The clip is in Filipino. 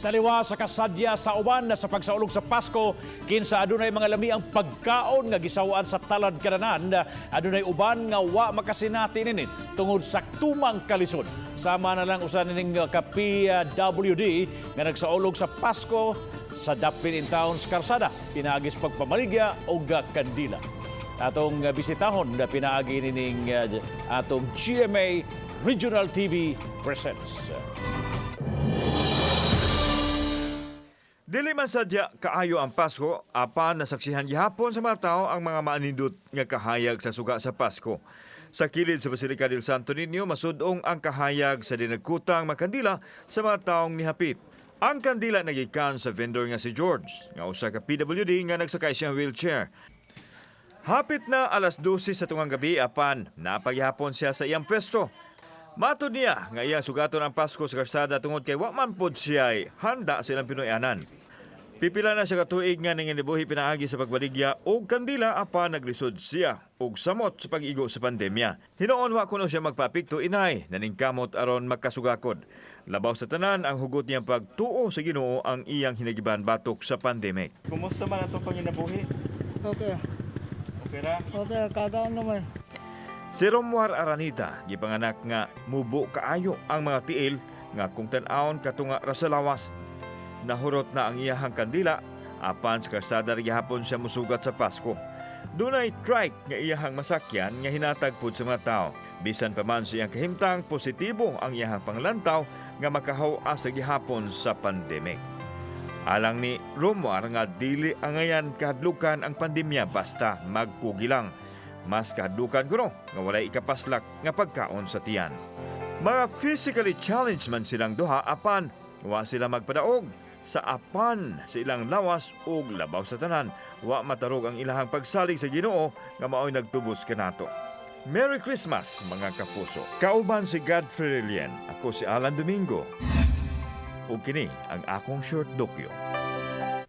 Taliwa sa kasadya sa uban na sa pagsaulog sa Pasko, kinsa adunay mga lami ang pagkaon nga gisawaan sa talad Kadalanan, adunay uban nga wa makasinati ninit tungod sa tumang kalisod. Sama na lang usan ning ka-PWD nga nagsaulog sa Pasko sa Dapin in Town's Karsada, pinaagis pagpamaligya o kandila. Atong bisitahon na pinaagi ning atong GMA Regional TV presents. Dili man sadya kaayo ang Pasko, apan nasaksihan gihapon sa mga tao ang mga maanindot nga kahayag sa suga sa Pasko. Sa kilid sa Basilica del Santo Niño, masudong ang kahayag sa dinagkutang makandila sa mga taong nihapit. Ang kandila nagikan sa vendor nga si George, nga usa ka PWD nga nagsakay siyang wheelchair. Hapit na alas 12 sa tungang gabi, apan napaghihapon siya sa iyang pwesto. Matod niya nga iyang sugaton ang Pasko sa karsada tungod kay wa man pod siya handa sa ilang Pinoyanan. Pipila na siya katuig nga nanginabuhi pinaagi sa pagbaligya og kandila, apan naglisod siya og samot sa pag-igo sa pandemya. Hinoon wa kuno siya magpapikto inay naningkamot aron magkasugakod. Labaw sa tanan ang hugot niyang pagtuo sa Ginoo ang iyang hinagiban batok sa pandemic. Kumusta man ato panginabuhi? Okay. Okay ra? Okay, kadaan naman. Si Romuar Aranita, gipanganak nga mubo kaayo ang mga tiil nga kung tan-awon katunga ra sa lawas. Nahurot na ang iyahang kandila, apan sa karsada gihapon siya musugat sa Pasko. Dunay trike nga iyahang masakyan nga hinatag pud sa mga tao. Bisan pa man siyang kahimtang, positibo ang iyahang panglantaw nga makahaw-a sa gihapon sa pandemic. Alang ni Romuar nga dili angayan kahadlukan ang pandemya basta magkugi lang. Mas kahadlukan kuno nga walay ikapaslak nga pagkaon sa tiyan. Mga physically challenged man silang duha, apan wa sila magpadaog sa apan sa ilang lawas ug labaw sa tanan. Wa matarog ang ilahang pagsalig sa Ginoo nga mao'y nagtubos kanato. Merry Christmas mga kapuso. Kauban si Godfrey Relien. Ako si Alan Domingo. Ug kini ang akong short dokyo.